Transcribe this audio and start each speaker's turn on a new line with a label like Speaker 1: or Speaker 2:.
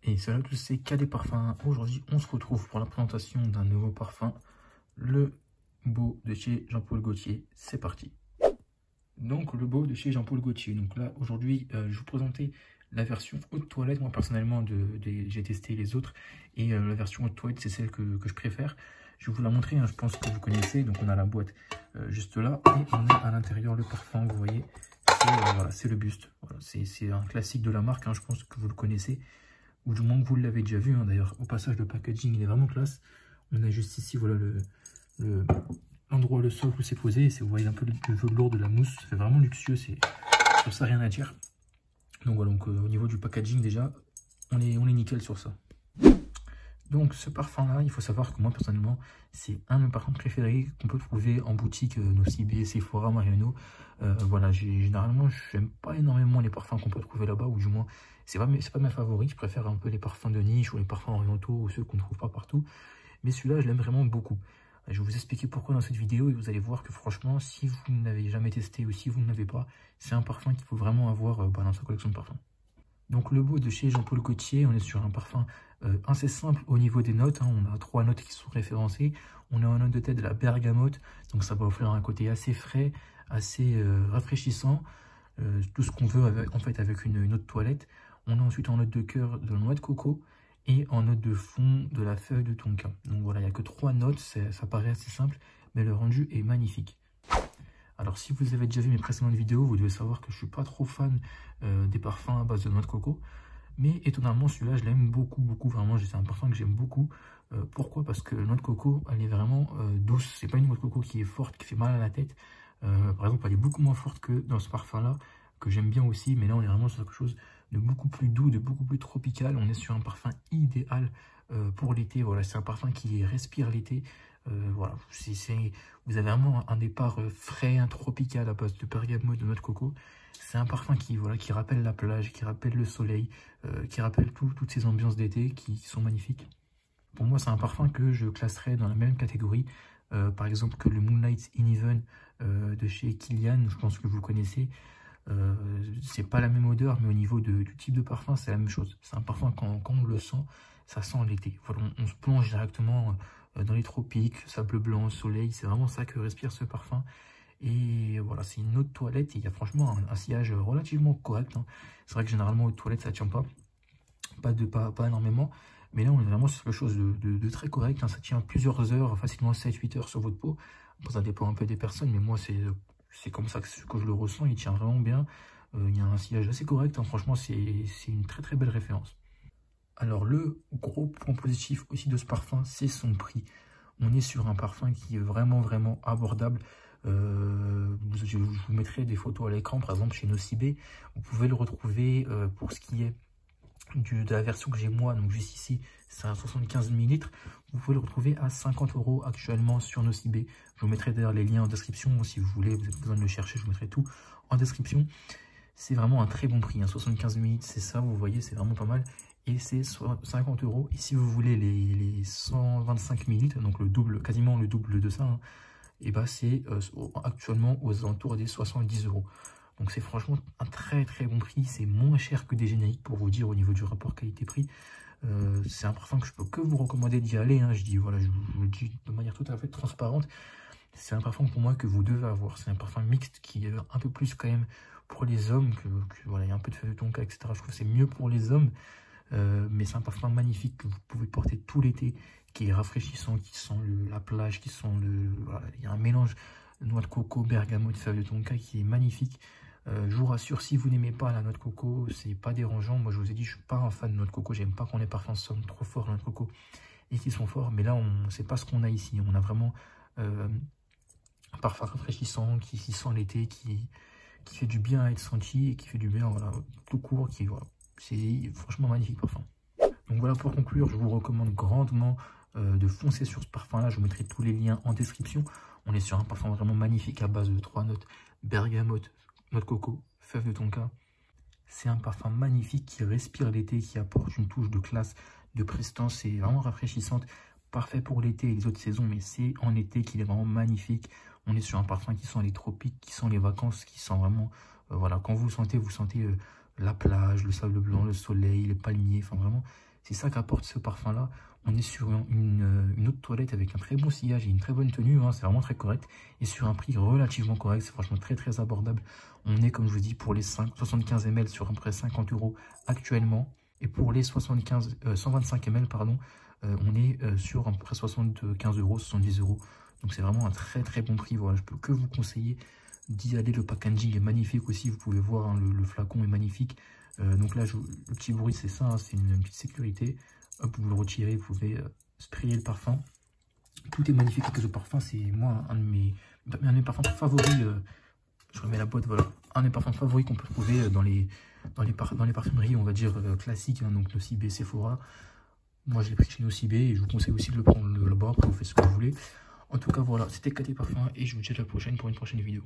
Speaker 1: Et salut à tous, c'est KD Parfum. Aujourd'hui, on se retrouve pour la présentation d'un nouveau parfum, le Beau de chez Jean-Paul Gaultier. C'est parti. Donc, le Beau de chez Jean-Paul Gaultier. Donc là, aujourd'hui, je vais vous présenter la version haute toilette. Moi, personnellement, j'ai testé les autres. Et la version haute toilette, c'est celle que je préfère. Je vais vous la montrer, hein, je pense que vous connaissez. Donc, on a la boîte juste là. Et on a à l'intérieur le parfum, vous voyez. Voilà, c'est le buste. Voilà, c'est un classique de la marque, hein, je pense que vous le connaissez. Ou du moins que vous l'avez déjà vu, hein. D'ailleurs, au passage, le packaging, il est vraiment classe. On a juste ici, voilà, l'endroit, le sol où c'est posé. Vous voyez un peu le velours de la mousse. C'est vraiment luxueux, sur ça, rien à dire. Donc voilà, donc, au niveau du packaging, déjà, on est nickel sur ça. Donc ce parfum-là, il faut savoir que moi, personnellement, c'est un de mes parfums préférés qu'on peut trouver en boutique, Nocibé, Sephora, Mariano. Voilà, généralement, je n'aime pas énormément les parfums qu'on peut trouver là-bas, ou du moins, c'est pas mes favoris. Je préfère un peu les parfums de niche ou les parfums orientaux ou ceux qu'on ne trouve pas partout. Mais celui-là, je l'aime vraiment beaucoup. Je vais vous expliquer pourquoi dans cette vidéo et vous allez voir que franchement, si vous n'avez jamais testé ou si vous ne l'avez pas, c'est un parfum qu'il faut vraiment avoir dans sa collection de parfums. Donc le Beau de chez Jean-Paul Gaultier, on est sur un parfum assez simple au niveau des notes, hein. On a 3 notes qui sont référencées. On a une note de tête de la bergamote, donc ça va offrir un côté assez frais, assez rafraîchissant. Tout ce qu'on veut avec une note toilette. On a ensuite en note de cœur de la noix de coco et en note de fond de la feuille de tonka. Donc voilà, il n'y a que 3 notes, ça paraît assez simple, mais le rendu est magnifique. Alors si vous avez déjà vu mes précédentes vidéos, vous devez savoir que je ne suis pas trop fan des parfums à base de noix de coco. Mais étonnamment, celui-là, je l'aime beaucoup, beaucoup. Vraiment, c'est un parfum que j'aime beaucoup. Pourquoi? Parce que la noix de coco, elle est vraiment douce. C'est pas une noix de coco qui est forte, qui fait mal à la tête. Par exemple, elle est beaucoup moins forte que dans ce parfum-là, que j'aime bien aussi. Mais là, on est vraiment sur quelque chose de beaucoup plus doux, de beaucoup plus tropical. On est sur un parfum idéal pour l'été. Voilà, c'est un parfum qui respire l'été. Voilà, vous avez vraiment un départ frais, tropical à base de bergamote, de noix de coco. C'est un parfum qui rappelle la plage, qui rappelle le soleil, qui rappelle toutes ces ambiances d'été qui sont magnifiques. Pour moi, c'est un parfum que je classerais dans la même catégorie, par exemple que le Moonlight in Heaven de chez Kilian, je pense que vous le connaissez. C'est pas la même odeur, mais au niveau du type de parfum, c'est la même chose. C'est un parfum, quand on le sent, ça sent l'été. Voilà, on se plonge directement dans les tropiques, sable blanc, soleil, c'est vraiment ça que respire ce parfum. Et voilà, c'est une eau de toilette et il y a franchement un sillage relativement correct, hein. C'est vrai que généralement, aux toilettes, ça ne tient pas énormément. Mais là, on est vraiment sur quelque chose de très correct, hein. Ça tient plusieurs heures, facilement 7-8 heures sur votre peau. Bon, ça dépend un peu des personnes, mais moi, c'est comme ça que je le ressens. Il tient vraiment bien. Il y a un sillage assez correct, hein. Franchement, c'est une très très belle référence. Alors, le gros point positif aussi de ce parfum, c'est son prix. On est sur un parfum qui est vraiment, vraiment abordable. Je vous mettrai des photos à l'écran, par exemple chez Nocibé. Vous pouvez le retrouver pour ce qui est de la version que j'ai moi, donc juste ici, c'est un 75 ml. Vous pouvez le retrouver à 50 € actuellement sur Nocibé. Je vous mettrai d'ailleurs les liens en description. Si vous voulez, vous avez besoin de le chercher, je vous mettrai tout en description. C'est vraiment un très bon prix, hein. 75 ml, c'est ça, vous voyez, c'est vraiment pas mal. Et c'est 50 €. Et si vous voulez les 125 ml, donc le double, quasiment le double de ça, hein, et bah c'est actuellement aux alentours des 70 €. Donc c'est franchement un très très bon prix. C'est moins cher que des génériques, pour vous dire, au niveau du rapport qualité-prix. C'est un parfum que je peux que vous recommander d'y aller, hein. Je vous le dis de manière tout à fait transparente. C'est un parfum pour moi que vous devez avoir. C'est un parfum mixte qui est un peu plus quand même pour les hommes, voilà, il y a un peu de feuille de tonka, etc. Je trouve que c'est mieux pour les hommes. Mais c'est un parfum magnifique que vous pouvez porter tout l'été, qui est rafraîchissant, qui sent la plage, voilà, il y a un mélange de noix de coco, bergamote, feuille de tonka qui est magnifique. Je vous rassure, si vous n'aimez pas la noix de coco, c'est pas dérangeant. Moi, je vous ai dit, je suis pas un fan de noix de coco. J'aime pas quand les parfums sonnent trop fort, la noix de coco, et qui sont forts. Mais là, c'est pas ce qu'on a ici. On a vraiment un parfum rafraîchissant qui sent l'été, qui fait du bien à être senti et qui fait du bien, voilà, tout court, voilà. C'est franchement magnifique parfum. Donc voilà, pour conclure, je vous recommande grandement de foncer sur ce parfum-là. Je vous mettrai tous les liens en description. On est sur un parfum vraiment magnifique à base de 3 notes. Bergamote, noix de coco, fève de tonka. C'est un parfum magnifique qui respire l'été, qui apporte une touche de classe, de prestance. C'est vraiment rafraîchissante. Parfait pour l'été et les autres saisons, mais c'est en été qu'il est vraiment magnifique. On est sur un parfum qui sent les tropiques, qui sent les vacances, qui sent vraiment... voilà, quand vous sentez la plage, le sable blanc, le soleil, les palmiers. Enfin, vraiment, C'est ça qu'apporte ce parfum-là. On est sur une autre toilette avec un très bon sillage et une très bonne tenue, hein, c'est vraiment très correct. Et sur un prix relativement correct, c'est franchement très très abordable. On est, comme je vous dis, pour les 75 ml sur à peu près 50 € actuellement. Et pour les 125 ml, pardon, on est sur à peu près 75 €, 70 €. Donc c'est vraiment un très très bon prix. Voilà, je peux que vous conseiller d'y aller. Le packaging est magnifique aussi, vous pouvez voir, hein, le flacon est magnifique. Donc là, le petit bruit, c'est ça, hein, c'est une petite sécurité. Hop, vous le retirez, vous pouvez sprayer le parfum. Tout est magnifique avec ce parfum, c'est moi un de mes parfums favoris. Je remets la boîte, voilà. Un des parfums favoris qu'on peut trouver dans les parfumeries, on va dire, classiques, hein, donc Nocibé, Sephora. Moi, je l'ai pris chez Nocibé et je vous conseille aussi de le prendre là-bas. Après, vous faites ce que vous voulez. En tout cas, voilà, c'était KT Parfum et je vous dis à la prochaine pour une prochaine vidéo.